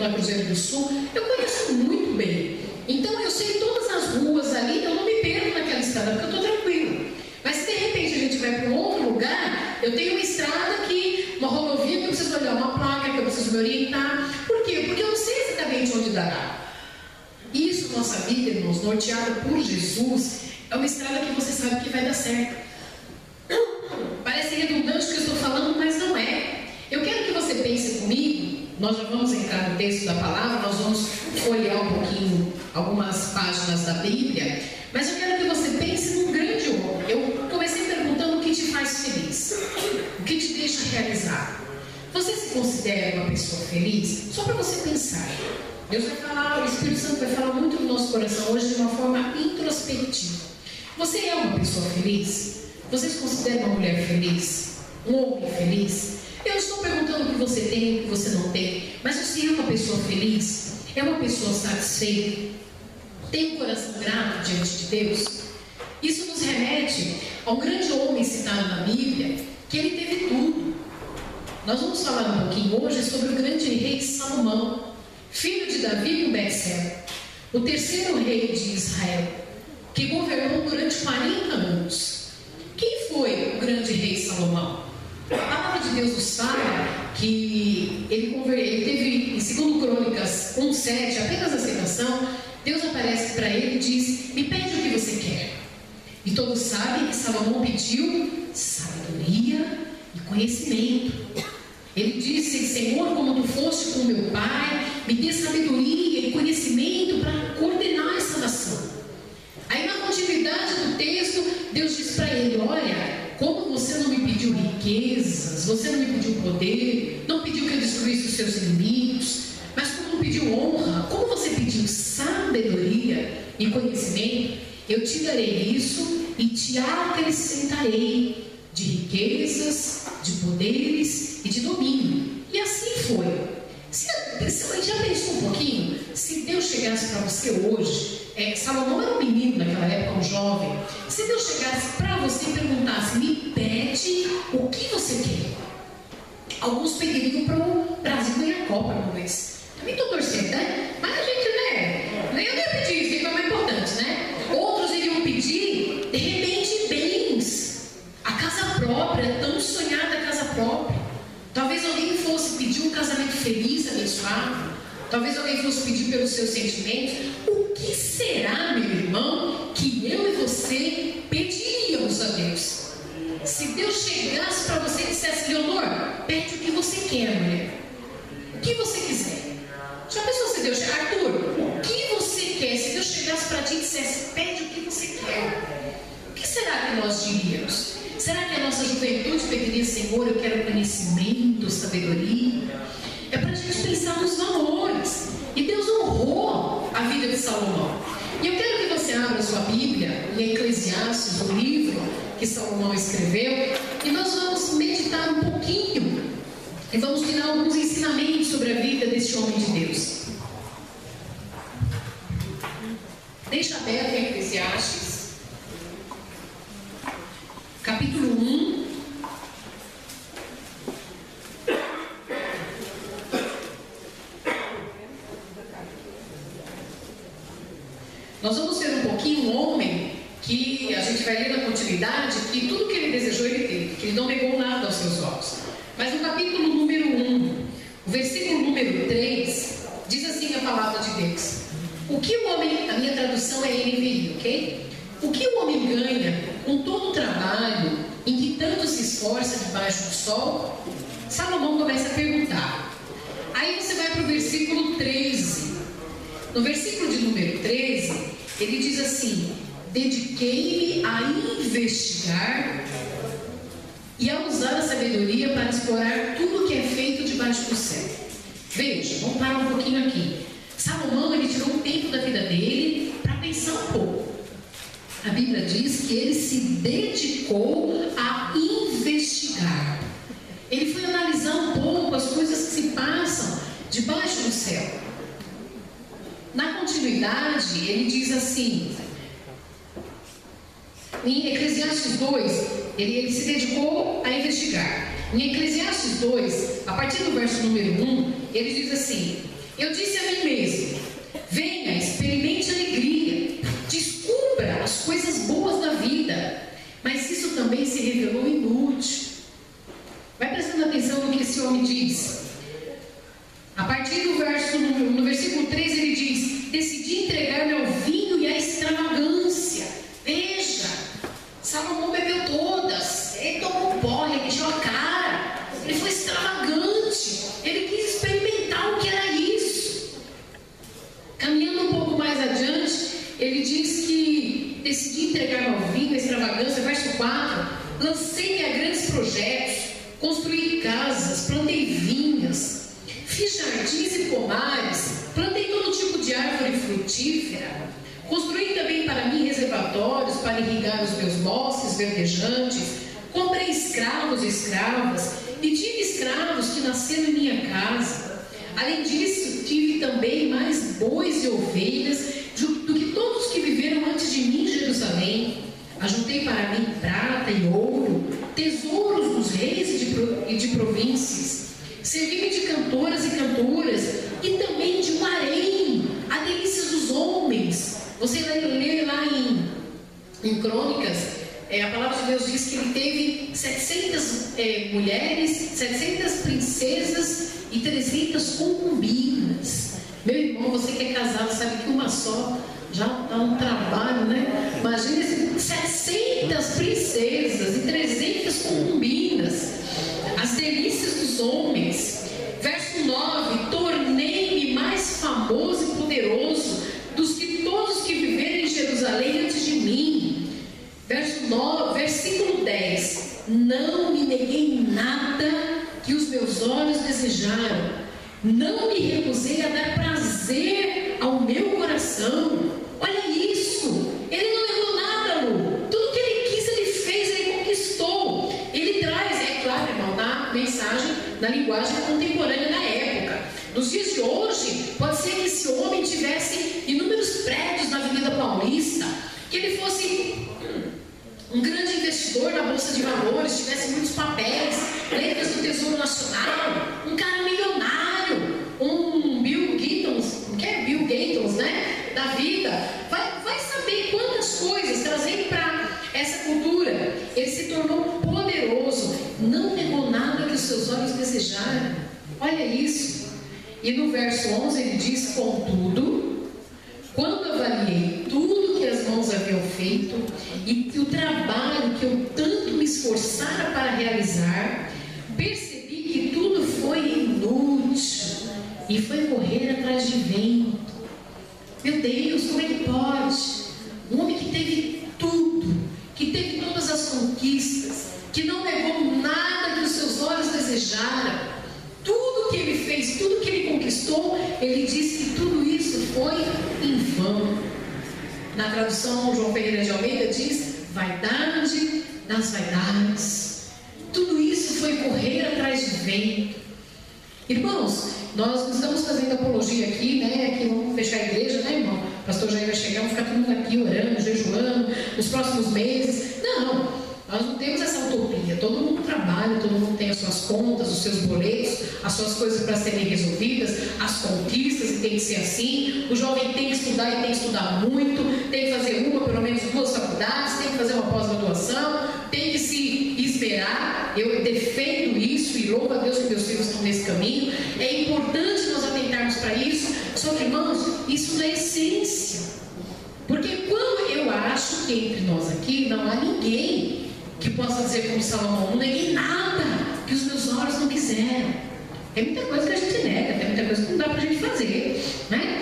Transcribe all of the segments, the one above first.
na Cruzeiro do Sul, eu conheço muito bem. Então eu sei todas as ruas ali, eu não me perco naquela estrada, porque eu estou tranquila. Mas se de repente a gente vai para um outro lugar, eu tenho uma estrada que, uma rodovia que eu preciso olhar, uma placa que eu preciso me orientar. Por quê? Porque eu não sei exatamente onde dará. Isso, nossa vida, irmãos, norteada por Jesus, é uma estrada que você sabe que vai dar certo. Parece redundante o que eu estou falando, mas não é. Eu quero que você pense comigo, nós já vamos entrar no texto da palavra, nós vamos folhear um pouquinho algumas páginas da Bíblia, mas eu quero que você pense num grande homem. Eu comecei perguntando o que te faz feliz, o que te deixa realizado. Você se considera uma pessoa feliz? Só para você pensar. Deus vai falar, o Espírito Santo vai falar muito no nosso coração hoje de uma forma introspectiva. Você é uma pessoa feliz? Você se considera uma mulher feliz? Um homem feliz? Eu estou perguntando o que você tem e o que você não tem, mas você é uma pessoa feliz? É uma pessoa satisfeita? Tem um coração grato diante de Deus? Isso nos remete a um grande homem citado na Bíblia, que ele teve tudo. Nós vamos falar um pouquinho hoje sobre o grande rei Salomão, filho de Davi com Betseba, o terceiro rei de Israel, que governou durante 40 anos. Quem foi o grande rei Salomão? A palavra de Deus nos fala que ele teve, em 2 Crônicas 1:7, apenas a citação, Deus aparece para ele e diz: me pede o que você quer. E todos sabem que Salomão pediu sabedoria e conhecimento. Ele disse: Senhor, como tu foste com meu pai, me dê sabedoria e conhecimento para coordenar essa nação. Aí na continuidade do texto, Deus diz para ele: olha, como você não me pediu riquezas, você não me pediu poder, não pediu que eu destruísse os seus inimigos, mas como não pediu honra, como você pediu sabedoria e conhecimento, eu te darei isso e te acrescentarei de riquezas, de poderes e de domínio. E assim foi. Você já pensou um pouquinho? Se Deus chegasse para você hoje, Salomão era um menino naquela época, um jovem. Se Deus chegasse para você e perguntasse: me pede o que você quer. Alguns pediriam para o Brasil ganhar a Copa, talvez. Também estou torcendo, né? Mas a gente, né? Nem eu ia pedir, isso que é mais importante, né? Outros iriam pedir, de repente, bens. A casa própria, tão sonhada casa própria. Talvez alguém fosse pedir um casamento feliz, abençoado. Talvez alguém fosse pedir pelos seus sentimentos. O que será, meu irmão, que eu e você pediríamos a Deus? Se Deus chegasse para você e dissesse: Leonor, pede o que você quer, mulher. O que você quiser. Já pensou se Deus chegasse: Arthur, o que você quer? Se Deus chegasse para ti e dissesse: pede o que você quer. O que será que nós diríamos? Será que a nossa juventude pediria: Senhor, eu quero conhecimento, sabedoria? É para a gente pensar nos valores. E Deus honrou a vida de Salomão. E eu quero que você abra sua Bíblia em Eclesiastes, o livro que Salomão escreveu, e nós vamos meditar um pouquinho e vamos tirar alguns ensinamentos sobre a vida deste homem de Deus. Deixa aberto em Eclesiastes, capítulo 1. Nós vamos ver um pouquinho um homem que a gente vai ler na continuidade, que tudo que ele desejou ele teve, que ele não negou nada aos seus olhos. Mas no capítulo número 1, o versículo número 3, diz assim a palavra de Deus: o que o homem, a minha tradução é NVI, ok? O que o homem ganha com todo o trabalho em que tanto se esforça debaixo do sol? Salomão começa a perguntar. Aí você vai para o versículo 13. No versículo de número 13, ele diz assim: dediquei-me a investigar e a usar a sabedoria para explorar tudo o que é feito debaixo do céu. Veja, vamos parar um pouquinho aqui. Salomão, ele tirou um tempo da vida dele para pensar um pouco. A Bíblia diz que ele se dedicou a investigar. Ele foi analisar um pouco as coisas que se passam debaixo do céu. Na continuidade, ele diz assim, em Eclesiastes 2, ele se dedicou a investigar. Em Eclesiastes 2, a partir do verso número 1, ele diz assim: Eu disse a mim mesmo: venha, experimente alegria, descubra as coisas boas da vida. Mas isso também se revelou inútil. Vai prestando atenção no que esse homem diz. A partir do no versículo 3 ele diz: decidi entregar-me ao vinho e à extravagância. Veja, Salomão bebeu todas, ele tomou pó, ele encheu a cara, ele foi extravagante, ele quis experimentar o que era isso. Caminhando um pouco mais adiante, ele diz que decidi entregar-me ao vinho e à extravagância. Verso 4: lancei-me a grandes projetos, construí casas, plantei vinhas, fiz jardins e pomares, plantei todo tipo de árvore frutífera, construí também para mim reservatórios para irrigar os meus bosques verdejantes, comprei escravos e escravas, e tive escravos que nasceram em minha casa. Além disso, tive também mais bois e ovelhas do que todos que viveram antes de mim em Jerusalém. Ajuntei para mim prata e ouro, tesouros dos reis e de províncias. Servi-me de cantoras e cantoras, e também de um harém, a delícia dos homens. Você lê lá em Crônicas, a palavra de Deus diz que ele teve 700 mulheres, 700 princesas e 300 concubinas. Meu irmão, você que é casado sabe que uma só já dá um trabalho, né? Imagina 700 princesas e 300 concubinas, as delícias dos homens. Verso 9: tornei-me mais famoso e poderoso dos que todos que viveram em Jerusalém antes de mim. Versículo 10: não me neguei nada que os meus olhos desejaram, não me recusei a dar prazer ao meu coração. Olha isso, ele não negou nada, Lu. Tudo que ele quis, ele fez, ele conquistou. Ele traz, é claro, irmão, na mensagem, na linguagem contemporânea da época. Nos dias de hoje, pode ser que esse homem tivesse inúmeros prédios na Avenida Paulista, que ele fosse um grande investidor na Bolsa de Valores, tivesse muitos papéis, letras do Tesouro Nacional, um cara milionário, um Bill Gates, né, da vida. Vai saber quantas coisas, trazendo para essa cultura. Ele se tornou poderoso, não negou nada que os seus olhos desejaram. Olha isso. E no verso 11 ele diz: contudo, quando avaliei tudo que as mãos haviam feito e o trabalho que eu tanto me esforçara para realizar, percebi que tudo foi inútil e foi correr atrás de vento. Meu Deus, como é que pode? Um homem que teve tudo, que teve todas as conquistas, que não negou nada que os seus olhos desejaram, tudo que ele fez, tudo que ele conquistou, ele disse que tudo isso foi em vão. Na tradução João Ferreira de Almeida diz: vaidade das vaidades. Tudo isso foi correr atrás de vento. Irmãos, nós não estamos fazendo apologia aqui, né? Que vamos fechar a igreja, né, irmão? O pastor Jair vai chegar, vamos ficar todo mundo aqui orando, jejuando nos próximos meses. Não, nós não temos essa utopia. Todo mundo trabalha, todo mundo tem as suas contas, os seus boletos, as suas coisas para serem resolvidas, as conquistas, e tem que ser assim. O jovem tem que estudar e tem que estudar muito, tem que fazer pelo menos 2 faculdades, tem que fazer uma pós-graduação, tem que se esperar. Eu defendo isso e louvo a Deus que meus filhos estão nesse caminho. É importante nós atentarmos para isso. Só que, irmãos, isso não é essência. Porque quando eu acho que entre nós aqui não há ninguém que possa dizer como Salomão: não neguei nada que os meus olhos não quiseram. Tem muita coisa que a gente nega, tem muita coisa que não dá para a gente fazer, né?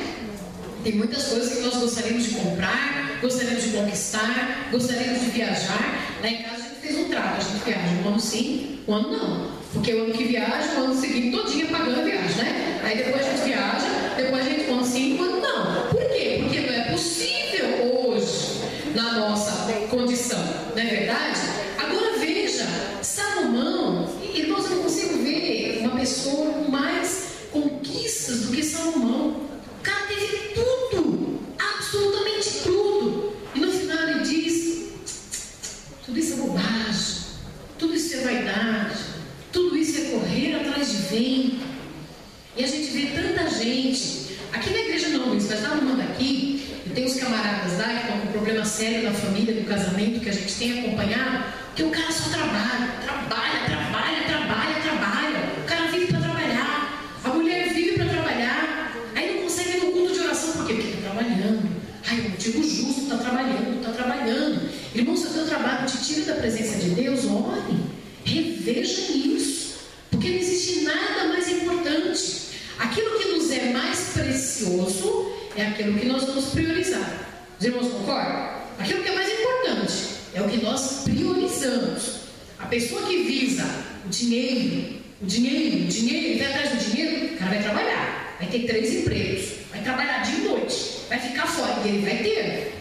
Tem muitas coisas que nós gostaríamos de comprar, gostaríamos de conquistar, gostaríamos de viajar. Lá em casa a gente fez um trato, a gente viaja um ano sim, um ano não. Porque o ano que viaja, o ano seguinte todinho pagando a viagem, né? Aí depois a gente viaja, depois a gente um ano sim, um ano não. Por quê? Porque não é possível hoje, na nossa condição, não é verdade? Agora veja, Salomão, irmãos, eu não consigo ver uma pessoa com mais conquistas do que Salomão. O cara teve tudo, absolutamente tudo. E no final ele diz: tudo isso é bobagem, tudo isso é vaidade, tudo isso é correr atrás de vento. vê tanta gente. Aqui na igreja não, mas lá no Mandaqui, eu tenho os camaradas lá que estão com problema sério na família, do casamento, que a gente tem acompanhado, que o cara só trabalha. O cara vive para trabalhar, a mulher vive para trabalhar, aí não consegue ir no culto de oração, por quê? Porque está trabalhando. Ai, o motivo justo, está trabalhando. Irmão, se o teu trabalho te tira da presença de Deus, ore, reveja isso, porque não existe nada mais importante. Aquilo que nos é mais precioso é aquilo que nós vamos priorizar. Os irmãos concordam? Aquilo que é mais importante é o que nós priorizamos. A pessoa que visa o dinheiro, vai atrás do dinheiro, o cara vai trabalhar, vai ter 3 empregos, vai trabalhar dia e noite, vai ficar fora, e ele vai ter.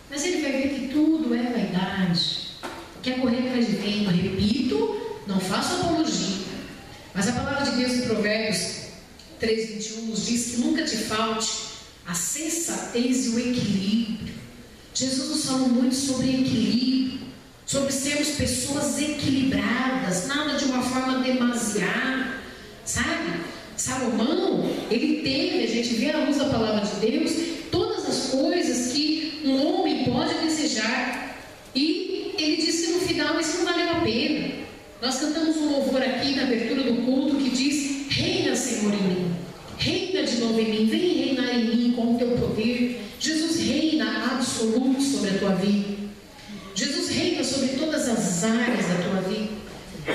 Mas ele vai ver que tudo é vaidade, quer correr atrás de vento. Repito, não faço apologia, mas a palavra de Deus em Provérbios 3:21 nos diz que nunca te falte a sensatez e o equilíbrio. Jesus nos falou muito sobre equilíbrio, sobre sermos pessoas equilibradas, nada de uma forma demasiada, sabe? Salomão, ele teve, a gente vê à luz da palavra de Deus, todas as coisas que um homem pode desejar, e ele disse no final, isso não valeu a pena. Nós cantamos um louvor aqui na abertura do culto que diz: reina, Senhor, em mim, reina de novo em mim, vem reinar em mim com o teu poder. Jesus reina absoluto sobre a tua vida. Jesus reina sobre todas as áreas da tua vida.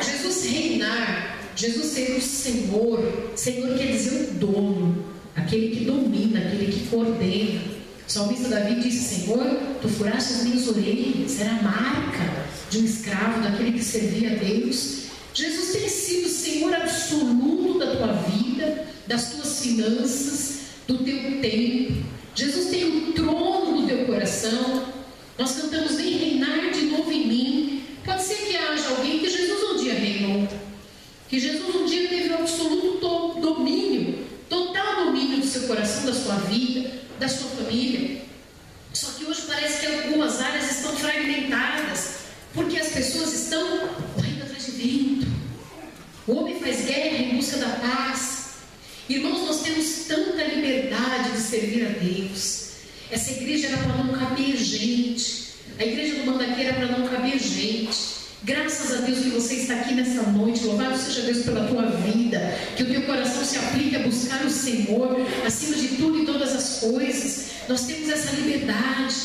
Jesus reinar, Jesus ser o Senhor. Senhor quer dizer o dono, aquele que domina, aquele que coordena. O salmista Davi disse: Senhor, tu furaste as minhas orelhas. Era a marca de um escravo, daquele que servia a Deus. Jesus tem sido o Senhor absoluto da tua vida, das tuas finanças, do teu tempo. Jesus tem o trono do teu coração. Nós cantamos: vem reinar de novo em mim. Pode ser que haja alguém que Jesus um dia reinou, que Jesus um dia teve o absoluto domínio, total domínio do seu coração, da sua vida, da sua família. Só que hoje parece que algumas áreas estão fragmentadas, porque as pessoas estão correndo atrás de vento. O homem faz guerra em busca da paz. Irmãos, nós temos tanta liberdade de servir a Deus. Essa igreja era para não caber gente. A igreja do Mandaqui era para não caber gente. Graças a Deus que você está aqui nessa noite. Louvado seja Deus pela tua vida. Que o teu coração se aplique a buscar o Senhor acima de tudo e todas as coisas. Nós temos essa liberdade.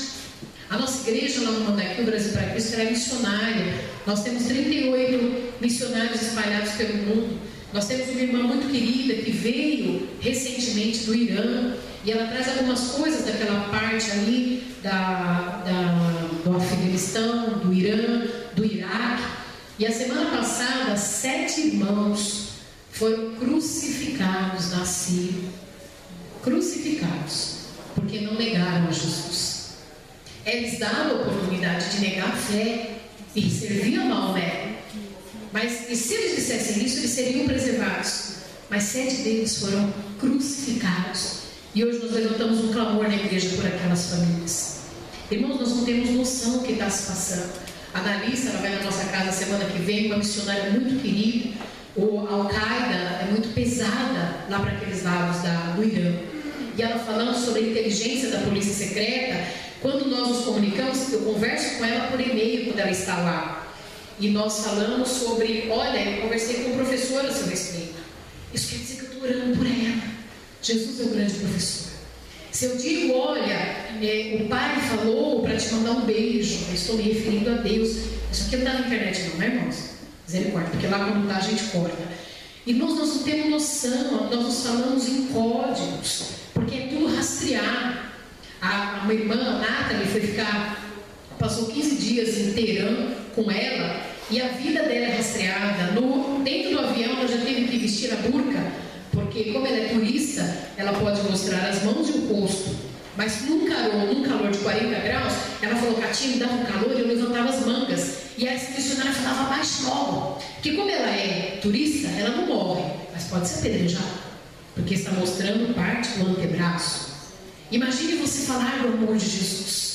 A nossa igreja lá no Mandaqui, o Brasil para Cristo, é missionária. Nós temos 38 missionários espalhados pelo mundo. Nós temos uma irmã muito querida que veio recentemente do Irã, e ela traz algumas coisas daquela parte ali do Afeganistão, do Irã, do Iraque. E a semana passada, 7 irmãos foram crucificados na Síria. Crucificados, porque não negaram a Jesus. Eles davam a oportunidade de negar a fé e serviam a Maomé. Mas e se eles dissessem isso, eles seriam preservados. Mas 7 deles foram crucificados. E hoje nós levantamos um clamor na igreja por aquelas famílias. Irmãos, nós não temos noção do que está se passando. A Dalissa, ela vai na nossa casa semana que vem, uma missionária muito querida. O Al-Qaeda é muito pesada lá para aqueles lados do Irã. E ela falando sobre a inteligência da polícia secreta. Quando nós nos comunicamos, eu converso com ela por e-mail quando ela está lá. E nós falamos sobre, olha, eu conversei com o professor a seu respeito. Isso quer dizer que eu estou orando por ela. Jesus é o grande professor. Se eu digo, olha, o pai falou para te mandar um beijo, eu estou me referindo a Deus. Isso aqui não está na internet não, né, irmãos? Misericórdia, porque lá quando está a gente corta. Irmãos, nós não temos noção, nós nos falamos em códigos, porque é tudo rastreado. Uma irmã, a Nathalie, passou 15 dias em Teherã com ela, e a vida dela é rastreada. Dentro do avião ela já teve que vestir a burca, porque como ela é turista, ela pode mostrar as mãos e o rosto. Mas num calor de 40 graus, ela falou: Catinha, me dava um calor e eu levantava as mangas. E a missionária falava: baixe logo. Porque como ela é turista, ela não morre, mas pode ser apedrejada, porque está mostrando parte do antebraço. Imagine você falar do amor de Jesus.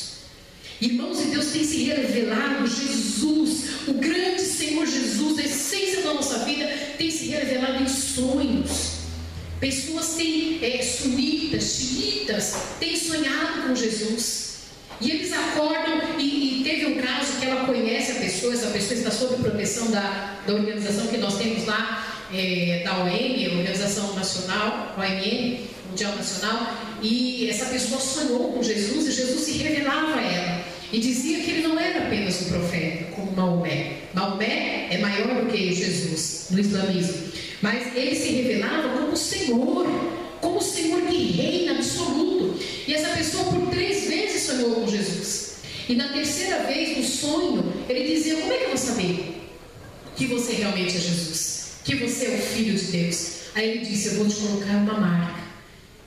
Irmãos, e Deus tem se revelado, Jesus, o grande Senhor Jesus, a essência da nossa vida, tem se revelado em sonhos. Pessoas têm, sunitas, xiitas, têm sonhado com Jesus. E eles acordam, e teve um caso que ela conhece a pessoa, essa pessoa está sob proteção da organização que nós temos lá, da ONU, Organização Nacional, ONN, Mundial Nacional, e essa pessoa sonhou com Jesus, e Jesus se revelava a ela, e dizia que ele não era apenas um profeta, como Maomé. Maomé é maior do que Jesus, no islamismo, mas ele se revelava como o Senhor que reina absoluto. E essa pessoa por 3 vezes sonhou com Jesus. E na terceira vez, no sonho, ele dizia: como é que eu vou saber que você realmente é Jesus? Que você é o Filho de Deus? Aí ele disse: eu vou te colocar uma marca.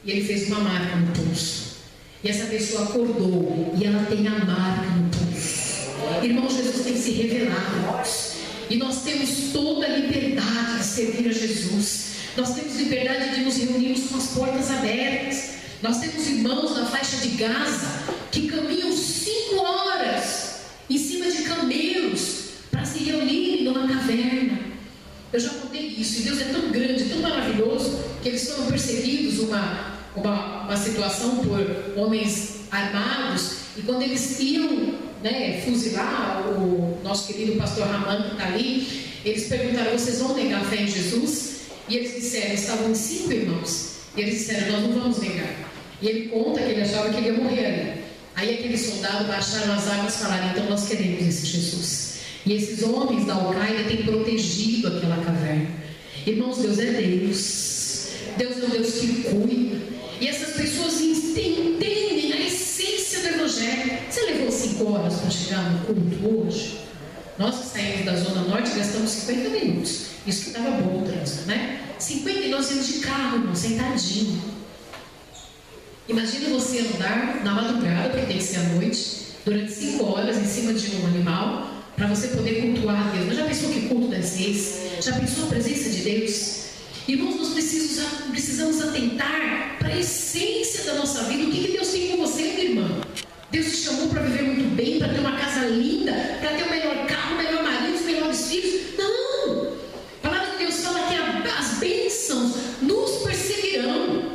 E ele fez uma marca no pulso. E essa pessoa acordou e ela tem a marca no pulso. Irmão, Jesus tem que se revelar a nós. E nós temos toda a liberdade de servir a Jesus. Nós temos liberdade de nos reunirmos com as portas abertas. Nós temos irmãos na faixa de Gaza que caminham 5 horas em cima de camelos para se reunirem numa caverna. Eu já contei isso. E Deus é tão grande, tão maravilhoso, que eles foram perseguidos uma situação por homens armados. E quando eles iam fuzilar o nosso querido pastor Raman, que está ali, eles perguntaram: vocês vão negar a fé em Jesus? E eles disseram, estavam 5 irmãos, e eles disseram: nós não vamos negar. E ele conta que ele achava que ele ia morrer ali. Aí aqueles soldados baixaram as armas e falaram: então nós queremos esse Jesus. E esses homens da Al-Qaeda têm protegido aquela caverna. Irmãos, Deus é Deus. Deus é um Deus que cuida. E essas pessoas entendem a essência do Evangelho. Você levou 5 horas para chegar no culto hoje? Nós que saímos da Zona Norte gastamos 50 minutos. Isso que estava bom o trânsito, né? 50 e nós íamos de carro, irmão, sentadinho. Imagina você andar na madrugada, porque tem que ser à noite, durante 5 horas em cima de um animal, para você poder cultuar a Deus. Mas já pensou que culto deve ser esse? Já pensou a presença de Deus? Irmãos, nós precisamos atentar para a essência da nossa vida. O que Deus tem com você, minha irmã? Deus te chamou para viver muito bem, para ter uma casa linda, para ter o melhor carro, o melhor marido, os melhores filhos? Não! A palavra de Deus fala que as bênçãos nos perseguirão.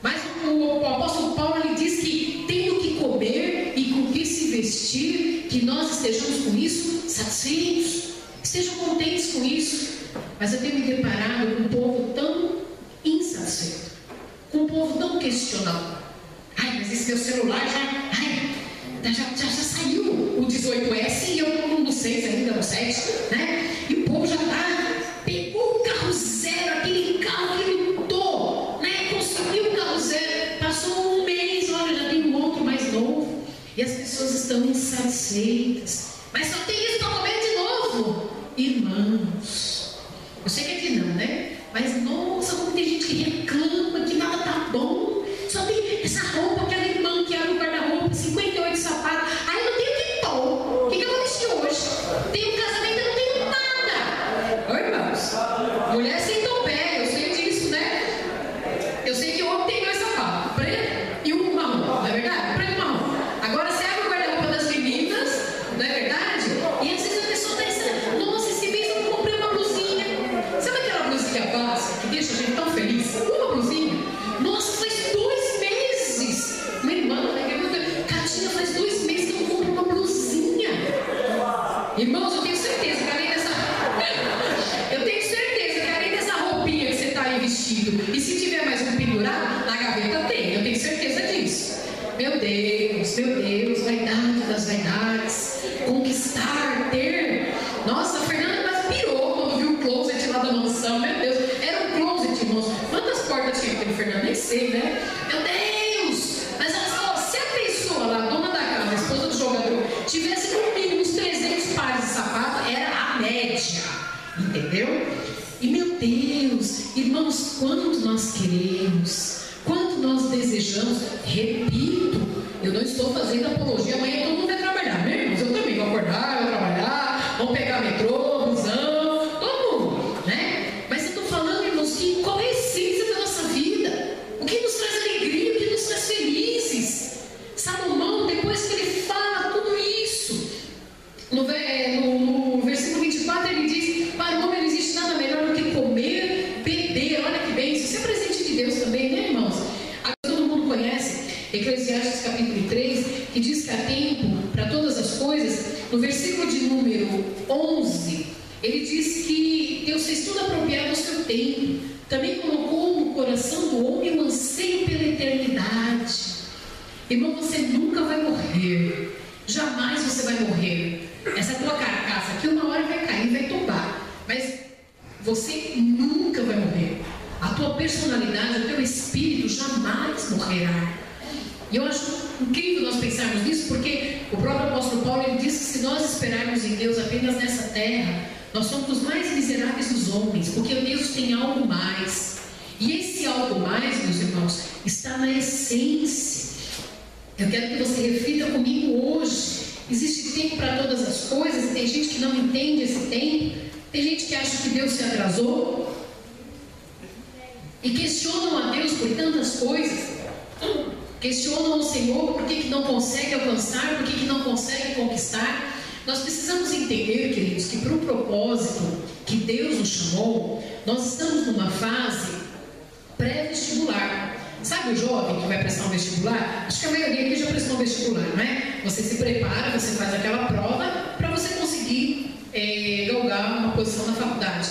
Mas o apóstolo Paulo, ele diz que tendo que comer e com que se vestir, que nós estejamos com isso satisfeitos, estejam contentes com isso. Mas eu tenho me deparado com um povo tão insatisfeito, com um povo tão questionável. Ai, mas esse meu celular já saiu o 18S e eu estou no 6 ainda, no 7, né? E o povo já pegou o carro zero, aquele carro que lutou, né? Conseguiu o carro zero, passou um mês, olha, já tem um outro mais novo. E as pessoas estão insatisfeitas. Mas só tem isso para comer de novo. Irmãos, eu sei que aqui não, né? Mas nossa, como tem gente que reclama que nada tá bom. Só tem essa roupa, aquela irmã que abre o guarda-roupa, 58 sapatos. Ai, não tenho que pôr. O que eu vou vestir hoje? Tenho um casamento, eu não tenho nada. Oi, irmãos. Mulher sem topé, eu sei disso, né? Eu sei que homem tem 2 sapatos, preto e um marrom, não é verdade? Preto e marrom. Agora você abre o guarda-roupa das meninas, não é verdade? E às vezes a pessoa está dizendo: nossa, esse mês eu comprei uma blusinha. Sabe aquela blusinha básica que deixa a gente tão feliz? Uma blusinha. Nossa, faz 2 meses. Minha irmã, Catinha, faz 2 meses que eu compro uma blusinha. Irmãos, eu tenho certeza que além dessa roupinha que você está aí vestido, e se tiver mais um pendurado, na gaveta tem, eu tenho certeza disso. Meu Deus, vaidade das vaidades, conquistar, ter. Nossa, a Fernanda quase pirou quando viu o closet lá da mansão. Meu Deus, era um closet, irmãos. Quantas portas tinha aquele Fernanda? Nem sei, né? Meu Deus! Mas olha só, se a pessoa lá, a dona da casa, a esposa do jogador, tivesse no mínimo uns 300 pares de sapato, era a média. Entendeu? E meu Deus, irmãos, quanto nós queremos, quanto nós desejamos, repito, eu não estou fazendo apologia, amanhã todo mundo vai trabalhar, né, irmãos? Eu também vou acordar, vou trabalhar, vou pegar metrô, busão, todo mundo, né? Mas eu estou falando, irmãos, que qual é a essência da nossa vida? O que nos traz alegria, o que nos traz felizes? Salomão, depois que ele fala tudo isso, no versículo 24 ele diz: para o homem não existe nada melhor do que comer, beber. Olha que bem, se você é presente de Deus, Eclesiastes capítulo 3, que diz que há tempo para todas as coisas. No versículo de número 11, ele diz que Deus fez tudo apropriado ao seu tempo. Também colocou no coração do homem um anseio pela eternidade. Irmão, você nunca vai morrer. Jamais você vai morrer. Essa tua carcaça aqui uma hora vai cair, vai tombar. Mas você nunca vai morrer. A tua personalidade, o teu espírito jamais morrerá. E eu acho incrível nós pensarmos nisso, porque o próprio apóstolo Paulo, ele diz que se nós esperarmos em Deus apenas nessa terra, nós somos os mais miseráveis dos homens, porque Deus tem algo mais. E esse algo mais, meus irmãos, está na essência. Eu quero que você reflita comigo hoje. Existe tempo para todas as coisas, e tem gente que não entende esse tempo. Tem gente que acha que Deus se atrasou e questionam a Deus por tantas coisas. Questionam o Senhor por que não consegue alcançar, por que não consegue conquistar. Nós precisamos entender, queridos, que para o propósito que Deus nos chamou, nós estamos numa fase pré-vestibular. Sabe o jovem que vai prestar um vestibular? Acho que a maioria aqui já prestou um vestibular, não é? Você se prepara, você faz aquela prova para você conseguir galgar uma posição na faculdade.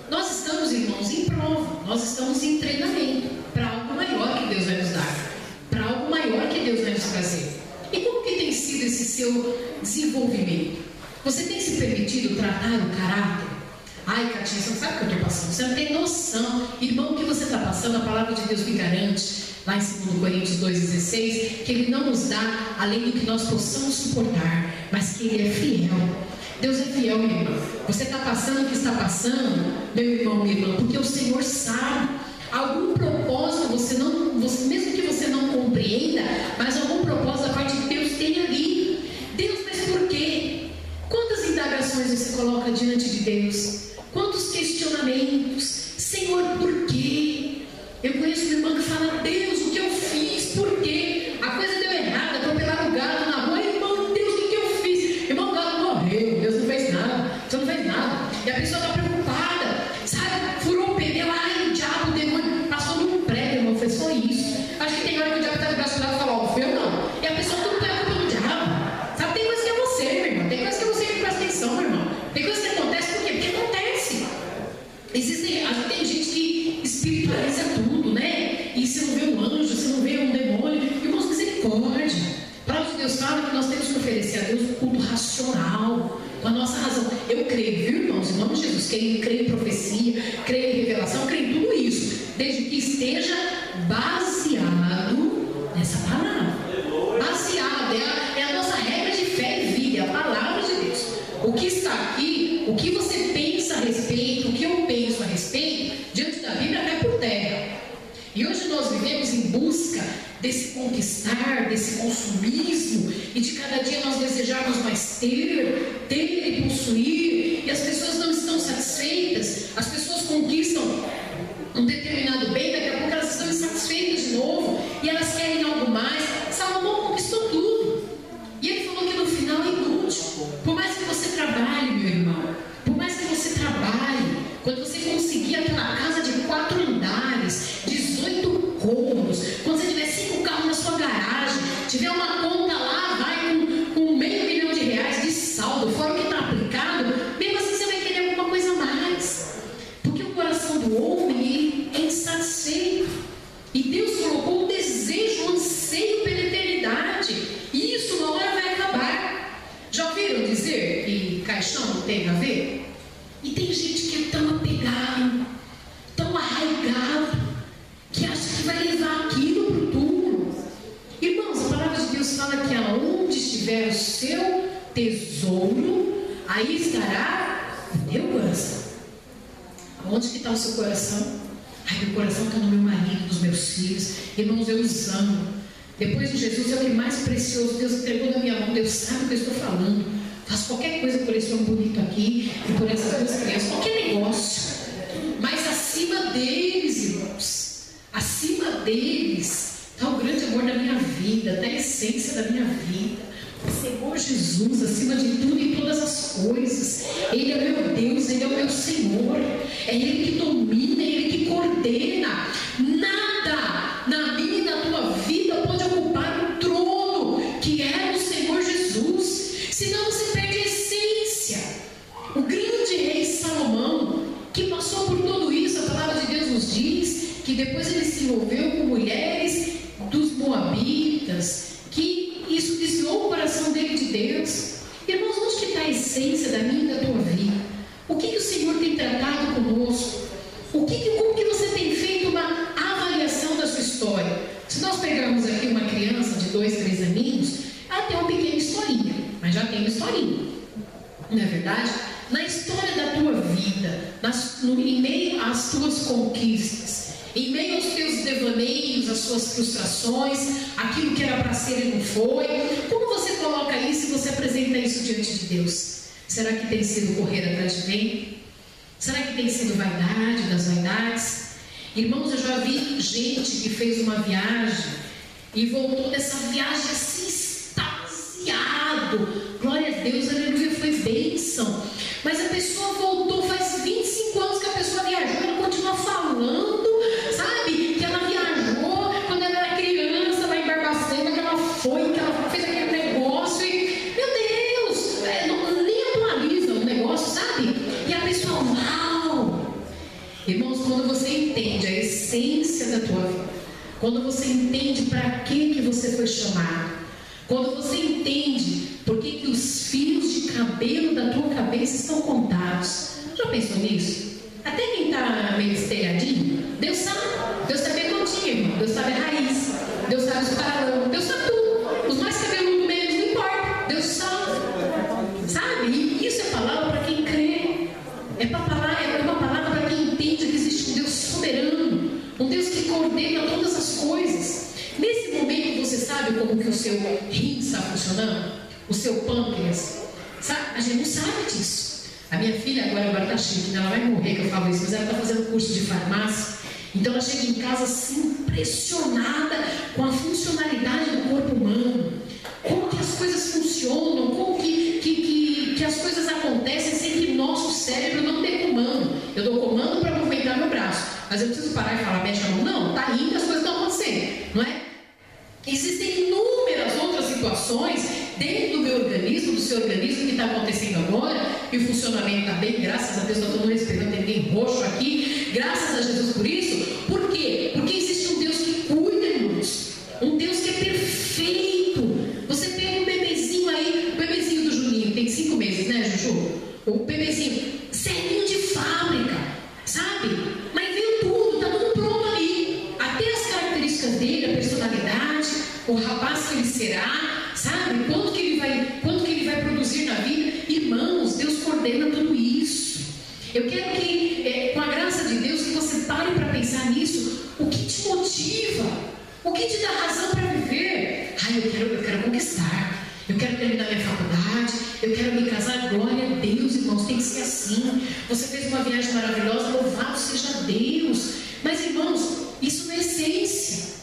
Nós estamos, irmãos, em prova, nós estamos em treinamento para algo maior que Deus vai nos dar, para algo maior que Deus vai nos trazer. E como que tem sido esse seu desenvolvimento? Você tem se permitido tratar o caráter? Ai, Catinha, você não sabe o que eu estou passando, você não tem noção. Irmão, o que você está passando, a palavra de Deus me garante, lá em 2 Coríntios 2,16, que Ele não nos dá além do que nós possamos suportar, mas que Ele é fiel. Deus é fiel, minha irmã. Você está passando o que está passando, meu irmão, minha irmã, porque o Senhor sabe. Algum propósito mesmo que você não compreenda, mas algum propósito da parte de Deus tem ali. Deus, mas por quê? Quantas indagações você coloca diante de Deus? Quantos questionamentos? Senhor, por quê? Eu conheço uma irmã que fala: Deus, o que eu fiz? Por quê? A coisa deu errada, atropelaram o gado na rua. Irmão, Deus, o que eu fiz? Irmão, o gado morreu, Deus não fez nada, você não fez nada. E a pessoa está preocupada, sabe? Furou o pneu, ai, o diabo, o demônio, passou num prédio, irmão, foi só isso. Acho que tem hora que o diabo está de braço dado e fala: ó, foi eu não. E a pessoa tudo pega pelo diabo. Sabe, tem coisa que é você, meu irmão, tem coisa que é você que presta atenção, meu irmão. Tem coisa que acontece por quê? Porque acontece. Tem gente que espiritualiza tudo, né? E se não vê um anjo, se não vê um demônio, irmãos, misericórdia. A palavra de Deus fala que nós temos que oferecer a Deus um culto racional, com a nossa razão. Eu creio, viu, irmãos, em nome de Jesus, creio em profecia, creio em revelação, creio em tudo isso, desde que esteja baseado nessa palavra. Baseado, é a nossa regra de fé e vida, é a palavra de Deus. O que está aqui, o que você pensa a respeito, o que eu penso a respeito, diante da Bíblia cai por terra. E hoje nós vivemos em busca desse conquistar, desse consumismo, e de cada dia nós desejarmos mais ter e possuir, e as pessoas não estão satisfeitas. As pessoas conquistam um determinado bem, daqui a pouco elas estão insatisfeitas de novo, e elas querem algo mais. Salomão conquistou tudo, e ele falou que no final é inútil. Por mais que você trabalhe, meu irmão, por mais que você trabalhe, quando você conseguir aquela casa de 4 andares, 18 cômodos, quando você tiver 5 carros na sua garagem, tiver uma conta lá, vai com R$500 mil de saldo, fora o que está aplicado, mesmo assim você vai querer alguma coisa a mais, porque o coração do homem é insatisfeito, e Deus colocou um desejo, um anseio pela eternidade, e isso uma hora vai acabar. Já ouviram dizer que caixão não tem a ver? E tem gente que é tão apegado, tão arraigado, que acha que vai levar aquilo para o túmulo. Irmãos, a palavra de Deus fala que aonde estiver o seu tesouro, aí estará o teu coração. Aonde que está o seu coração? Ai, meu coração está no meu marido, nos meus filhos. Irmãos, eu os amo. Depois de Jesus é o que mais precioso. Deus entregou na minha mão, Deus sabe o que eu estou falando. Faço qualquer coisa por esse homem bonito aqui e por essas duas crianças, qualquer negócio. Mas acima deles, irmãos, acima deles está o grande amor da minha vida, da essência da minha vida. O Senhor Jesus, acima de tudo e todas as coisas. Ele é meu Deus, Ele é o meu Senhor. É Ele que domina, é Ele que coordena. Nada na minha e na tua vida pode ocupar senão você perde a essência. O grande rei Salomão, que passou por tudo isso, a palavra de Deus nos diz que depois ele se envolveu com mulheres dos moabitas, que isso desviou o coração dele de Deus. Irmãos, onde está a essência da minha e da tua vida? O que o Senhor tem tratado conosco? Como que você tem feito uma avaliação da sua história? Se nós pegarmos aqui uma criança de 2, 3 aninhos, ela tem uma pequena historinha, mas já tem uma historinha, não é verdade? Na história da tua vida, em meio às tuas conquistas, em meio aos teus devaneios, às suas frustrações, aquilo que era para ser e não foi, como você coloca isso e você apresenta isso diante de Deus? Será que tem sido correr atrás de bem? Será que tem sido vaidade das vaidades? Irmãos, eu já vi gente que fez uma viagem e voltou dessa viagem assim extasiado. Glória a Deus, aleluia, foi bênção. Mas a pessoa voltou, faz 25 anos que a pessoa viajou, ela continua falando, sabe? Que ela viajou quando ela era criança, lá em Barbacena, que ela foi, que ela fez aquele negócio e, meu Deus, nem atualiza o negócio, sabe? E a pessoa, uau! Irmãos, quando você entende a essência da tua vida, quando você entende para que você foi chamado, quando você entende por que os fios de cabelo da tua cabeça estão contados. Já pensou nisso? Até quem está meio estelhadinho, Deus sabe. Deus sabe bem contigo, irmão. Deus sabe a raiz. Deus sabe os paralãos. Deus sabe tudo. Os mais cabeludos menos, não importa. Deus sabe. Sabe? E isso é palavra para quem crê. É uma palavra para quem entende que existe um Deus soberano. Um Deus que coordena todas as coisas. Nesse momento você sabe como que o seu rim está funcionando? O seu pâncreas? Sabe? A gente não sabe disso. A minha filha agora está chique, ela vai morrer que eu falo isso, mas ela está fazendo curso de farmácia. Então ela chega em casa assim, impressionada com a funcionalidade do corpo humano. Como que as coisas funcionam, como que as coisas acontecem sem que nosso cérebro não dê comando. Eu dou comando para movimentar meu braço, mas eu preciso parar e falar, mexe a mão. Não, está indo, as coisas estão acontecendo, não é? Existem inúmeras outras situações dentro do meu organismo, do seu organismo, que está acontecendo agora, e o funcionamento está bem, graças a Deus, está todo mundo respirando, tem ninguém roxo aqui, graças a Jesus por isso. Por quê? Porque existe um Deus que cuida, irmãos, um Deus que é perfeito. Você pega um bebezinho aí, o bebezinho do Juninho, tem 5 meses, né, Juju? O bebezinho, celinho de fábrica, sabe? Mas veio tudo, está tudo pronto ali, até as características dele, a personalidade, o rapaz que ele será, sabe? Quanto que ele vai produzir na vida. Irmãos, Deus coordena tudo isso. Eu quero que, com a graça de Deus, que você pare para pensar nisso. O que te motiva? O que te dá razão para viver? Eu quero conquistar. Eu quero terminar minha faculdade. Eu quero me casar. Glória a Deus, irmãos, tem que ser assim. Você fez uma viagem maravilhosa, louvado seja Deus. Mas, irmãos, isso não é essência.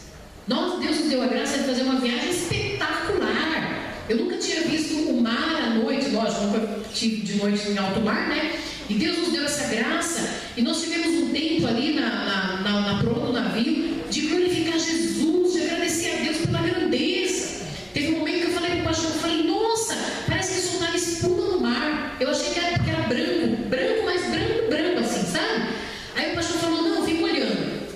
Deus nos deu a graça de fazer uma viagem espetacular. Eu nunca tinha visto o mar à noite, lógico, nunca tive de noite em alto mar, né? E Deus nos deu essa graça. E nós tivemos um tempo ali na proa do navio de glorificar Jesus, de agradecer a Deus pela grandeza. Teve um momento que eu falei para o pastor, eu falei, nossa, parece que soltaram espuma no mar. Eu achei que era porque era branco, mas branco assim, sabe? Aí o pastor falou, não, fica olhando.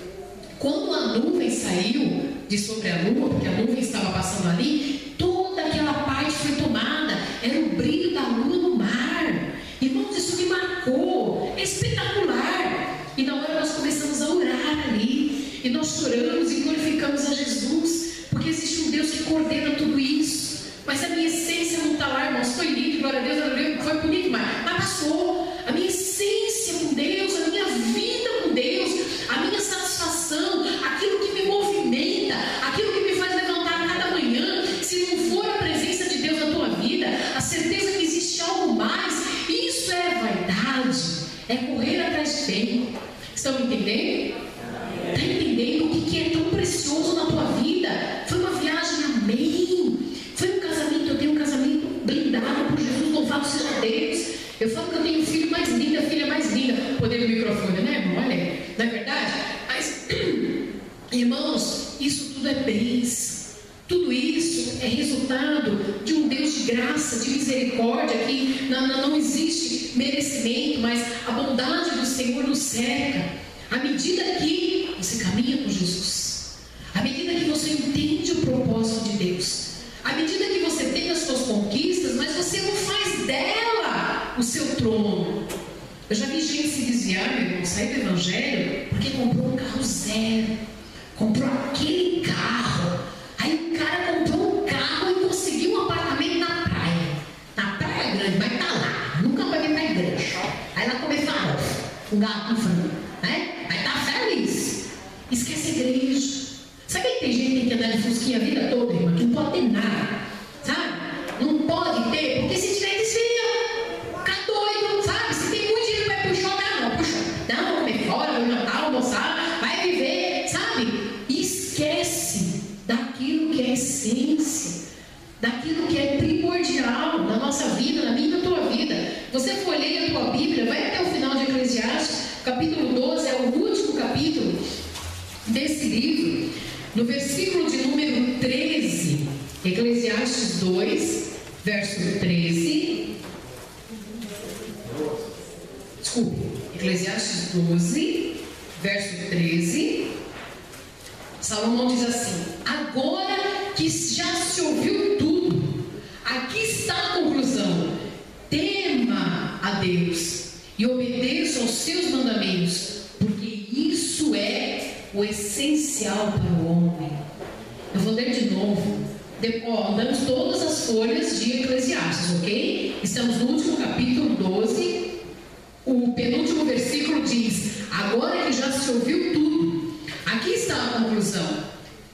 Quando a nuvem saiu de sobre a lua, porque a nuvem estava passando ali, toda aquela parte foi tomada. Era o brilho da lua no mar. Irmãos, isso me marcou. É espetacular. E na hora nós começamos a orar ali. E nós choramos e glorificamos a Jesus. Porque existe um Deus que coordena tudo isso. Mas a minha essência não está lá, irmãos. Foi lindo, glória a Deus, foi bonito, mas passou. A minha essência com Deus, a minha vida com Deus, a minha satisfação, aquilo que me movimenta, aquilo que me faz levantar a cada manhã, se não for a presença de Deus na tua vida, a certeza que existe algo mais, isso é vaidade, é correr atrás de bem. Estão me entendendo? Está entendendo o que é tão precioso na tua vida? Foi uma viagem, amém. Foi um casamento, eu tenho um casamento blindado por Jesus, louvado seja Deus. Eu falo que eu tenho o filho mais lindo, a filha mais linda. Poder do microfone, né, irmão? Olha aí, não é verdade? Mas, irmãos, isso tudo é bênção. Tudo isso é resultado de um Deus de graça, de misericórdia, que não existe merecimento, mas a bondade do Senhor nos cerca. À medida que você caminha com Jesus, à medida que você entende o propósito de Deus, à medida que você tem as suas conquistas, mas você não faz dela o seu trono. Eu já vi gente se desviar, meu irmão, sair do Evangelho, porque comprou um carro zero, comprou aquele carro. Aí o cara comprou um carro e conseguiu um apartamento na praia. Na praia grande, vai estar lá. Nunca vai vir para a igreja. Aí lá comer farofa, um gato com frango, né? Vai estar feliz. Esquece a igreja. Sabe que tem gente que tem que andar de fusquinha a vida toda, irmã, que não pode ter nada, sabe? Não pode ter, porque se tiver desvia, fica doido, sabe? Se tem muito dinheiro, vai pro shopping, não, pro shopping. Não, comer fora, vai jantar, almoçar, vai viver, sabe? E esquece daquilo que é essência, daquilo que é primordial na nossa vida, na minha e na tua vida. Você for ler a tua Bíblia, vai até o final de Eclesiastes, capítulo 12, é o último capítulo desse livro, no versículo de número 13, Eclesiastes 2, verso 13. Desculpe, Eclesiastes 12, verso 13. Salomão diz assim: agora que já se ouviu tudo, aqui está a conclusão: tema a Deus e obedeça aos seus mandamentos, porque isso é o essencial para o homem. Eu vou ler de novo. Andamos todas as folhas de Eclesiastes, ok? Estamos no último capítulo 12. O penúltimo versículo diz: agora que já se ouviu tudo, aqui está a conclusão: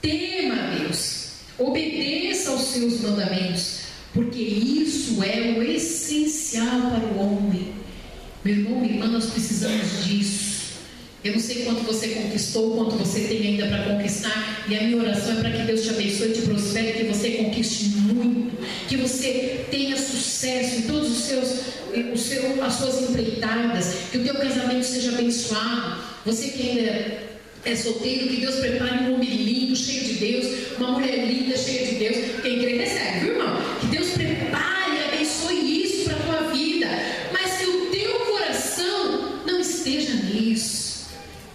tema a Deus, obedeça aos seus mandamentos, porque isso é o essencial para o homem. Meu irmão, minha irmã, nós precisamos disso. Eu não sei quanto você conquistou, quanto você tem ainda para conquistar, e a minha oração é para que Deus te abençoe e te prospere, que você conquiste muito, que você tenha sucesso em todos as suas empreitadas, que o teu casamento seja abençoado. Você que ainda é solteiro, que Deus prepare um homem lindo, cheio de Deus, uma mulher linda, cheia de Deus. Quem crê recebe, viu, irmão? Que Deus prepare e abençoe isso para a tua vida, mas que o teu coração não esteja nisso.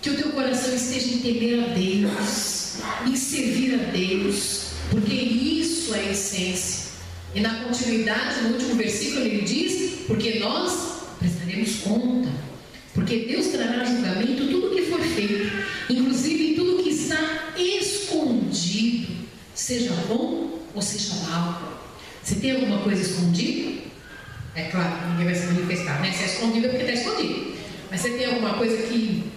Que o teu coração esteja em temer a Deus, em servir a Deus, porque isso é a essência. E na continuidade, no último versículo, ele diz: porque nós prestaremos conta, porque Deus trará julgamento tudo o que for feito, inclusive tudo que está escondido, seja bom ou seja mal. Você tem alguma coisa escondida? É claro, ninguém vai se manifestar, né? Se é escondido é porque está escondido. Mas você tem alguma coisa que...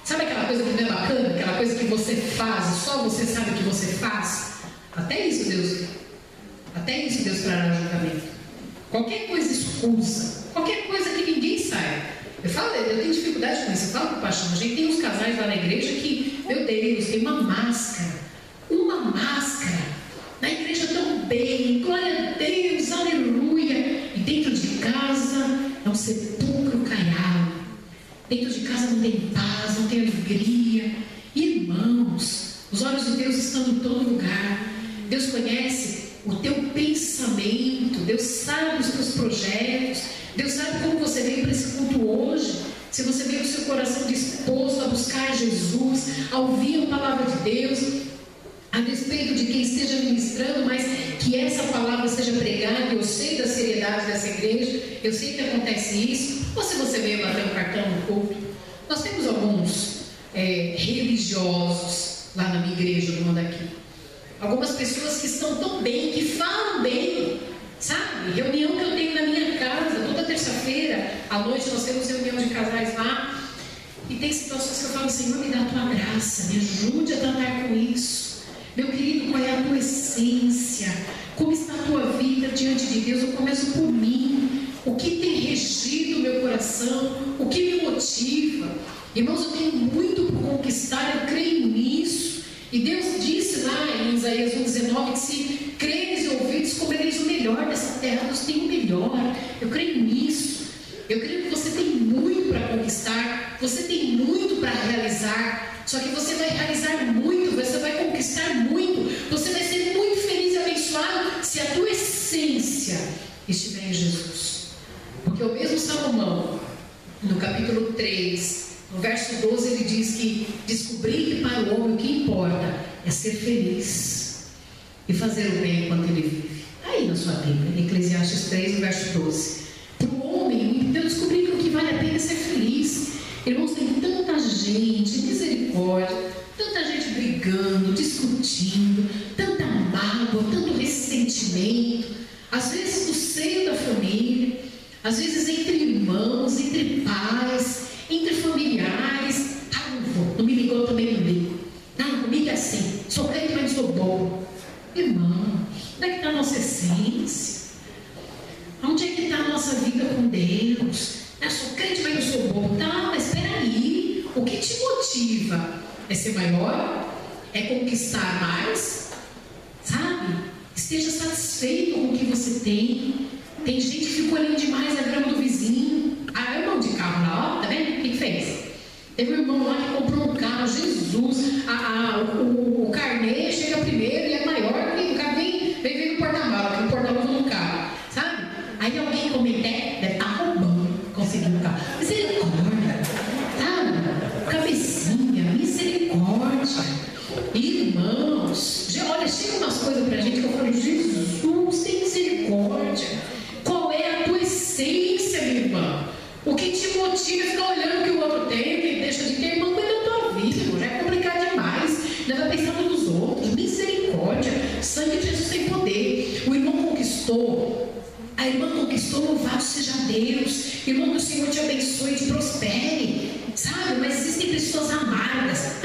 Sabe aquela coisa que não é bacana? Aquela coisa que você faz, só você sabe o que você faz? Até isso Deus trará julgamento. Qualquer coisa escusa, qualquer coisa que ninguém saiba. Eu tenho dificuldade com isso. Eu falo com paixão. A gente tem uns casais lá na igreja que, meu Deus, tem uma máscara. Na igreja tão bem, glória a Deus, aleluia. E dentro de casa é um sepulcro caiado. Dentro de casa não tem paz, não tem alegria. Irmãos, os olhos de Deus estão em todo lugar. Deus conhece o teu pensamento, Deus sabe os teus projetos, Deus sabe como você veio para esse culto hoje. Se você veio com o seu coração disposto a buscar Jesus, a ouvir a palavra de Deus, a despeito de quem esteja ministrando, mas que essa palavra seja pregada. Eu sei da seriedade dessa igreja, eu sei que acontece isso. Ou se você veio bater um cartão no culto, nós temos alguns religiosos lá na minha igreja, no mundo aqui. Algumas pessoas que estão tão bem, que falam bem, sabe? Reunião que eu tenho na minha casa, toda terça-feira à noite nós temos reunião de casais lá. E tem situações que eu falo: Senhor, me dá a tua graça, me ajude a tratar com isso. Meu querido, qual é a tua essência? Como está a tua vida diante de Deus? Eu começo por mim. O que tem regido o meu coração? O que me motiva? Irmãos, eu tenho muito por conquistar, eu creio nisso. E Deus disse lá em Isaías 1,19 que se creres e ouvides, comereis o melhor dessa terra. Deus tem o melhor. Eu creio nisso. Eu creio que você tem muito para conquistar, você tem muito para realizar. Só que você vai realizar muito, você vai conquistar muito, você vai ser muito feliz Porque o mesmo Salomão, no capítulo 3, no verso 12, ele diz que descobri que para o homem o que importa é ser feliz e fazer o bem enquanto ele vive. Aí na sua Bíblia, em Eclesiastes 3, no verso 12. Para o homem, eu descobri que o que vale a pena é ser feliz. Irmãos, tem tanta gente, misericórdia, tanta gente brigando, discutindo, tanta mágoa, tanto ressentimento, às vezes no seio da família, às vezes entre irmãos, entre pais, entre familiares. Ah, não vou, não me ligou, eu também não ligo. Não, comigo é assim, sou crente, mas não sou bom. Irmão, onde é que está a nossa essência? Onde é que está a nossa vida com Deus? Eu sou crente, mas não sou bom. Tá, mas espera aí, o que te motiva? É ser maior? É conquistar mais? Sabe? Esteja satisfeito com o que você tem. Tem gente que fica olhando demais a grama do vizinho. Ah, irmão de carro lá, ó, tá vendo? O que fez? Teve um irmão lá que comprou um carro, Jesus, o carnê chega primeiro e é maior que o carro vem no porta-mala, que o porta-mala no carro, sabe? Aí alguém comenta, deve estar roubando, conseguiu o carro. Misericórdia, sabe? Cabecinha, misericórdia. Irmãos, olha, chega umas coisas pra gente que eu falo, Jesus, tem misericórdia. Qual é a tua essência, minha irmã? O que te motiva a ficar olhando o que o outro tem, o que deixa de ter? Irmão, cuida da tua vida, irmão, já é complicado demais. Não vai pensar nos outros. Misericórdia, sangue de Jesus tem poder. O irmão conquistou, a irmã conquistou, louvado seja Deus. Irmão, que o Senhor te abençoe e te prospere, sabe? Mas existem pessoas amargas.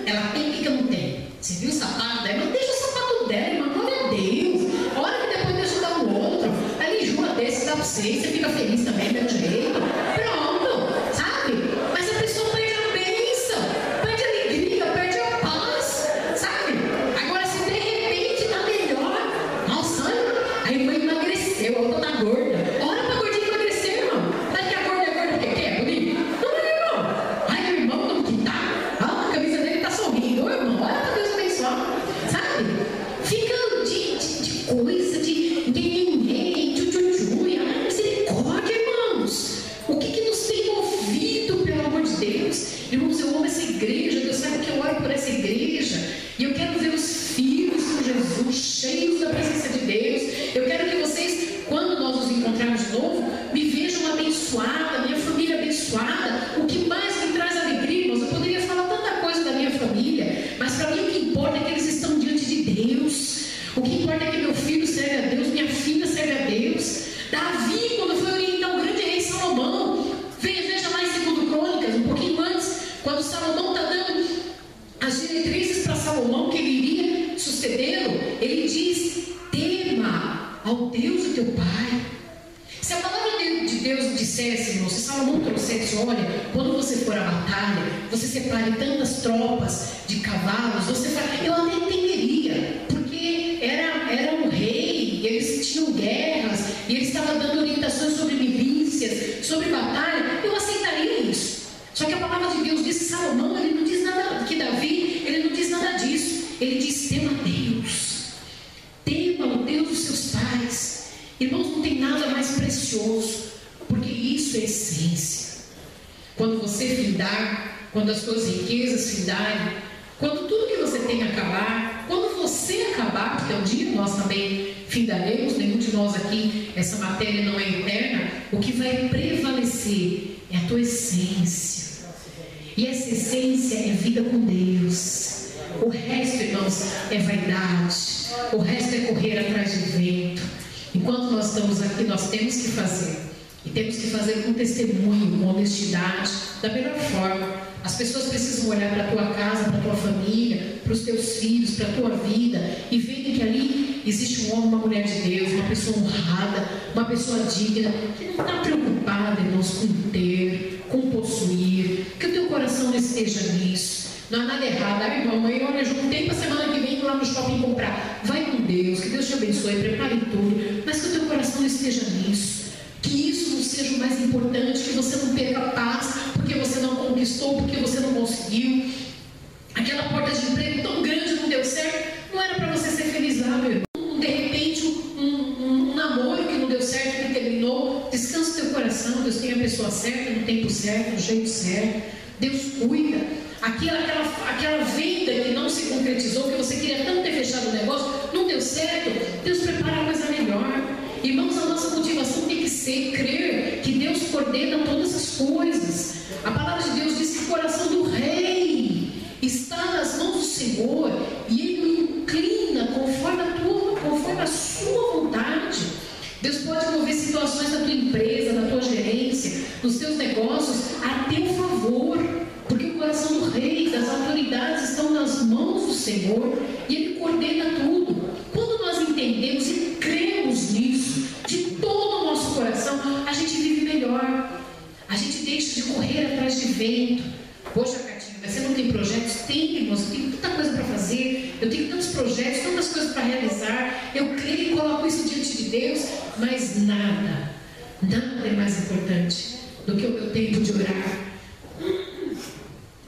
Ela tem, o que eu não tenho? Você viu o sapato dela? Mas deixa o sapato dela, irmão, glória a Deus. Olha que depois deixa dar o outro. Aí enjoa desse, dá pra você fica feliz também, do mesmo jeito. Pronto, sabe? Mas a pessoa perde a bênção, perde a alegria, perde a paz, sabe? Agora, se de repente tá melhor, nossa, a irmã emagreceu, a outra tá gorda. Olha pra gordinha emagrecer, irmão. Sabe que a gorda é gorda porque quer? Bonito? Não é, irmão. Ai, o irmão como que tá? Ah, a camisa dele tá sorrindo. Ô, irmão, olha pra Deus abençoar, sabe? Fica de coisa, de ninguém, tchutchutchu. Ai, misericórdia, irmãos. O que nos tem movido, pelo amor de Deus? Irmãos, eu amo essa igreja. Deus sabe que eu oro por essa igreja. E eu quero ver os filhos com Jesus, cheios da presença de Deus. Eu quero que vocês, quando nós nos encontrarmos de novo, me vejam abençoada, minha família abençoada. O que mais me traz alegria, irmãos? Eu poderia falar tanta coisa da minha família, mas para mim o que importa é que eles estão diante de Deus. O que importa é que meu filho serve a Deus, minha filha serve a Deus. Davi, quando foi orientar o grande rei Salomão, veja lá em 2 Crônicas, um pouquinho antes, quando Salomão está dando as diretrizes para Salomão, que ele iria sucedê-lo, ele diz: tema ao Deus do teu pai. Se a palavra de Deus dissesse, irmão, se Salomão trouxesse, olha, quando você for à batalha, você separe tantas tropas de cavalos, você fala, eu até entenderia, porque era um rei, eles tinham guerras, e ele estava dando orientações sobre milícias, sobre batalha, eu aceitaria isso. Só que a palavra de Deus diz que Salomão, ele não diz nada, que Davi, ele não diz nada disso. Ele diz, tema a Deus, tema o Deus dos seus pais. Irmãos, não tem nada mais precioso, porque isso é essência. Quando você findar, quando as suas riquezas findarem, quando tudo que você tem acabar, quando você acabar, porque um dia nós também findaremos, nenhum de nós aqui, essa matéria não é eterna, o que vai prevalecer é a tua essência. E essa essência é vida com Deus. O resto, irmãos, é vaidade. O resto é correr atrás de vento. Enquanto nós estamos aqui, nós temos que fazer. E temos que fazer com testemunho, com honestidade, da melhor forma. As pessoas precisam olhar para a tua casa, para a tua família, para os teus filhos, para a tua vida, e verem que ali existe um homem, uma mulher de Deus, uma pessoa honrada, uma pessoa digna, que não está preocupada, irmãos, com ter, com possuir, que o teu coração não esteja nisso. Não há nada errado. Ah, irmão, mãe, olha, juntei para a semana que vem lá no shopping comprar. Vai com Deus, que Deus te abençoe, prepare tudo, mas que o teu coração não esteja nisso. Que isso não seja o mais importante, que você não perca a paz, porque você não conquistou, porque você não conseguiu. Aquela porta de emprego tão grande não deu certo, não era para você ser feliz lá, meu irmão. De repente, um namoro que não deu certo, que terminou, descansa o teu coração. tem a pessoa certa, no tempo certo, no jeito certo. Deus cuida. Aquela venda que não se concretizou, que você queria tanto ter fechado o negócio, não deu certo, Deus prepara a coisa melhor. Irmãos, a nossa motivação tem que ser crer que Deus coordena todas as coisas. A palavra de Deus diz que o coração do rei está nas mãos do Senhor e Ele o inclina conforme a sua vontade. Deus pode mover situações da tua empresa, da tua gerência, dos teus negócios a teu favor, porque o coração do rei, das autoridades estão nas mãos do Senhor e Ele coordena tudo. Quando nós entendemos e cremos nisso de todo o nosso coração, a gente vive melhor. A gente deixa de correr atrás de vento. Poxa, Catinha, mas você não tem projetos? Tem, irmãos, eu tenho tanta coisa para fazer, eu tenho tantos projetos, tantas coisas para realizar. Eu creio e coloco isso diante de Deus, mas nada é mais importante do que o meu tempo de orar,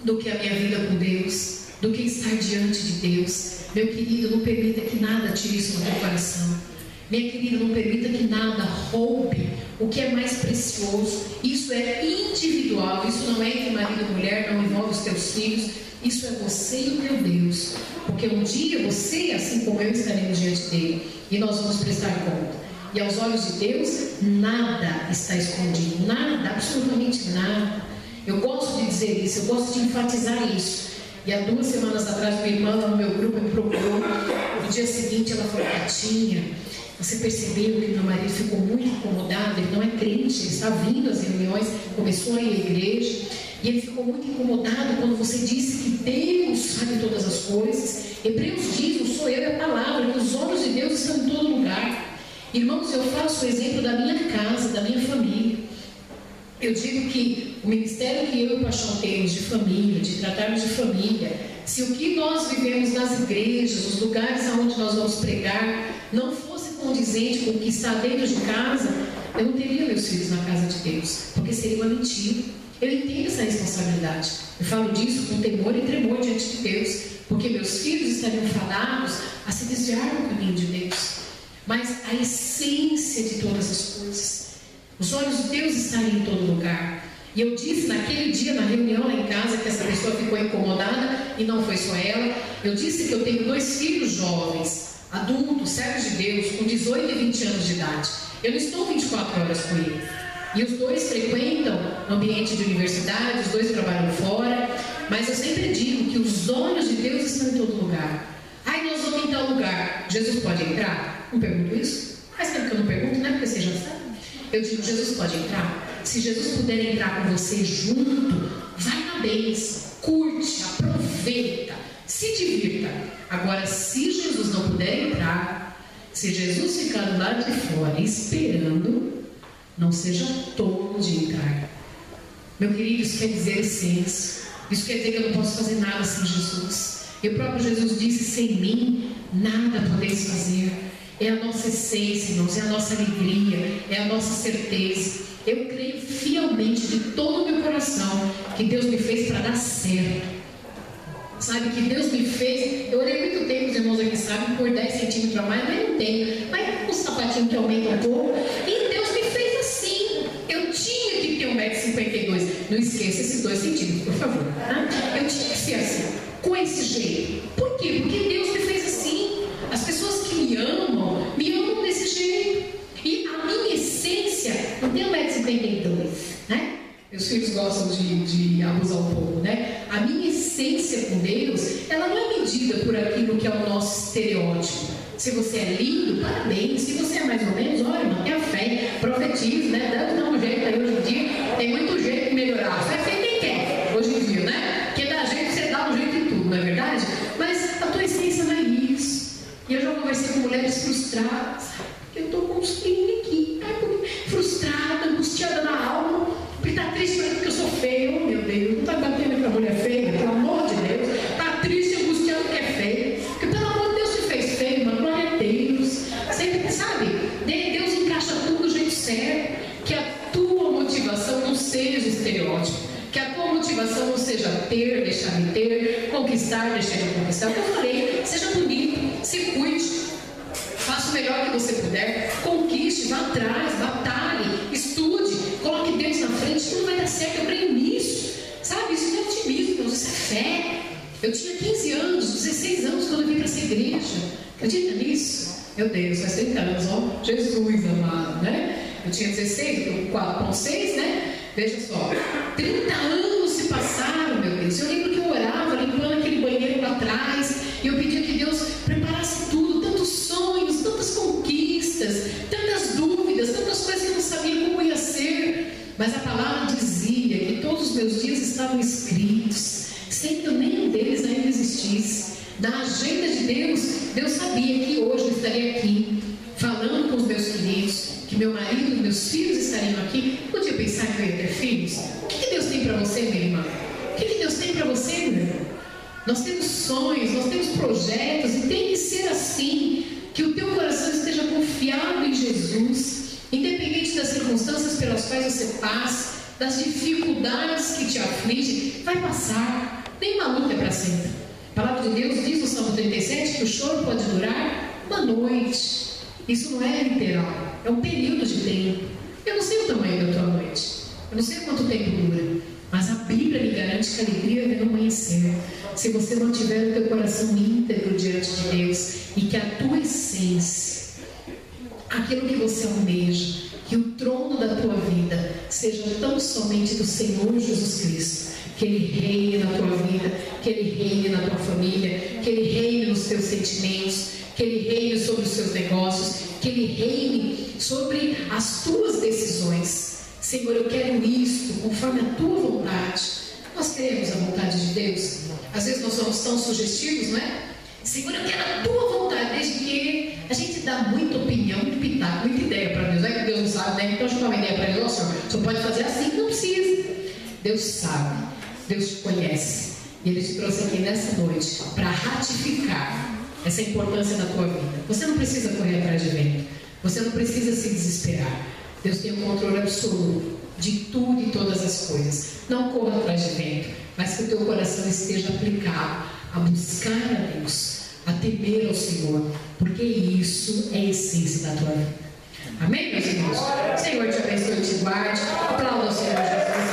do que a minha vida com Deus, do que estar diante de Deus. Meu querido, não permita que nada tire isso do teu coração. Minha querida, não permita que nada roube o que é mais precioso. Isso é individual, isso não é entre marido e mulher, não envolve os teus filhos. Isso é você e o teu Deus. Porque um dia você, assim como eu, estaremos diante dele e nós vamos prestar conta. E aos olhos de Deus, nada está escondido, nada, absolutamente nada. Eu gosto de dizer isso, eu gosto de enfatizar isso. E há 2 semanas atrás, minha irmã no meu grupo me procurou. No dia seguinte ela falou: Catinha, você percebeu que meu marido ficou muito incomodado? Ele não é crente, ele está vindo às reuniões, começou a ir à igreja, e ele ficou muito incomodado quando você disse que Deus sabe todas as coisas. Hebreus diz, não sou eu, é a palavra, que os olhos de Deus estão em todo lugar. Irmãos, eu faço o exemplo da minha casa, da minha família. Eu digo que o ministério que eu e o Paixão temos de família, de tratarmos de família, se o que nós vivemos nas igrejas, os lugares aonde nós vamos pregar, não fosse condizente com o que está dentro de casa, eu não teria meus filhos na casa de Deus, porque seria uma mentira. Eu entendo essa responsabilidade. Eu falo disso com temor e tremor diante de Deus, porque meus filhos estariam fadados a se desviar do caminho de Deus. Mas a essência de todas as coisas, os olhos de Deus estarem em todo lugar. E eu disse naquele dia, na reunião lá em casa, que essa pessoa ficou incomodada, e não foi só ela. Eu disse que eu tenho 2 filhos jovens, adultos, servos de Deus, com 18 e 20 anos de idade. Eu não estou 24 horas com eles. E os 2 frequentam o ambiente de universidade, os 2 trabalham fora. Mas eu sempre digo que os olhos de Deus estão em todo lugar. Ai, nós vamos em tal lugar, Jesus pode entrar? Não pergunto isso. Faz tempo que eu não pergunto, não é porque você já sabe. Eu digo, Jesus pode entrar? Se Jesus puder entrar com você junto, vai na bênção, curte, aproveita, se divirta. Agora, se Jesus não puder entrar, se Jesus ficar do lado de fora esperando, não seja tolo de entrar. Meu querido, isso quer dizer essência. Isso quer dizer que eu não posso fazer nada sem Jesus. E o próprio Jesus disse: sem mim nada podeis fazer. É a nossa essência, irmãos, é a nossa alegria, é a nossa certeza. Eu creio fielmente de todo o meu coração que Deus me fez para dar certo. Sabe que Deus me fez, eu orei muito tempo, os irmãos aqui sabem, por 10 centímetros a mais, mas não tenho. Mas um sapatinho que aumenta um pouco. E Deus me fez assim. Eu tinha que ter 1,52 m. Não esqueça esses 2 centímetros, por favor. Tá? Eu tinha que ser assim, com esse jeito. Por quê? Porque Deus me fez assim. As pessoas que me amam desse jeito. E a minha essência não tem 1,52 m, né? Meus filhos gostam de abusar um pouco, né? A minha essência com Deus, ela não é medida por aquilo que é o nosso estereótipo. Se você é lindo, parabéns. Se você é mais ou menos, olha, irmão, tenha fé, profetize, né? Dá um jeito aí hoje em dia. Tem muito jeito de melhorar. Só é feito quem quer, hoje em dia, né? Porque dá jeito, você dá um jeito em tudo, não é verdade? Mas a tua essência não é isso. E eu já conversei com mulheres frustradas. Eu estou com uns cliniquinhos, frustrada, angustiada na alma, porque está triste porque eu sou feia. Oh, meu Deus, não está batendo para a mulher feia, pelo amor de Deus. Está triste e angustiada porque é feia. Porque pelo amor de Deus te fez feio, mas glória a Deus. Sempre, sabe, Deus encaixa tudo do jeito certo. Que a tua motivação não seja estereótipo. Que a tua motivação não seja ter, deixar de ter, conquistar, deixar de conquistar. O que eu falei, seja bonito, se cuide. Faça o melhor que você puder, conquiste, vá atrás, batalhe, estude, coloque Deus na 16 anos quando eu vim para essa igreja. Acredita nisso? Meu Deus, faz 30 anos, ó. Jesus amado, né? Eu tinha 16, eu tô com 4,6, né? Veja só, 30 anos se passaram, meu Deus. Eu lembro que eu orava, limpando aquele banheiro lá atrás, e eu pedia que Deus preparasse tudo, tantos sonhos, tantas conquistas, tantas dúvidas, tantas coisas que eu não sabia como ia ser. Mas a palavra dizia que todos os meus dias estavam escritos, sem que nenhum deles ainda existisse. Na agenda de Deus, Deus sabia que hoje eu estaria aqui, falando com os meus queridos, que meu marido e meus filhos estariam aqui. Podia pensar que eu ia ter filhos? O que Deus tem para você, minha irmã? O que Deus tem para você, meu irmão? Nós temos sonhos, nós temos projetos, e tem que ser assim, que o teu coração esteja confiado em Jesus, independente das circunstâncias pelas quais você passa, das dificuldades que te afligem. Vai passar, nenhuma luta é para sempre. A palavra de Deus diz no Salmo 37 que o choro pode durar uma noite. Isso não é literal, é um período de tempo. Eu não sei o tamanho da tua noite, eu não sei quanto tempo dura, mas a Bíblia me garante que a alegria vem no amanhecer. Se você não tiver o teu coração íntegro diante de Deus, e que a tua essência, aquilo que você almeja, que o trono da tua vida seja tão somente do Senhor Jesus Cristo, que Ele reine na tua vida, que Ele reine na tua família, que Ele reine nos teus sentimentos, que Ele reine sobre os seus negócios, que Ele reine sobre as tuas decisões. Senhor, eu quero isto conforme a tua vontade. Nós queremos a vontade de Deus. Às vezes nós somos tão sugestivos, não é? Senhor, eu quero a tua vontade, desde que a gente dá muita opinião, muito pitaco, muita ideia para Deus. Não é que Deus não sabe, né? Então deixa eu dar uma ideia para Ele. Ó, Senhor, o Senhor pode fazer assim? Não precisa. Deus sabe, Deus te conhece. E Ele te trouxe aqui nessa noite para ratificar essa importância da tua vida. Você não precisa correr atrás de vento. Você não precisa se desesperar. Deus tem o controle absoluto de tudo e todas as coisas. Não corra atrás de vento, mas que o teu coração esteja aplicado a buscar a Deus, a temer ao Senhor, porque isso é a essência da tua vida. Amém, meus irmãos? Senhor te abençoe e te guarde. Aplauda o Senhor Jesus.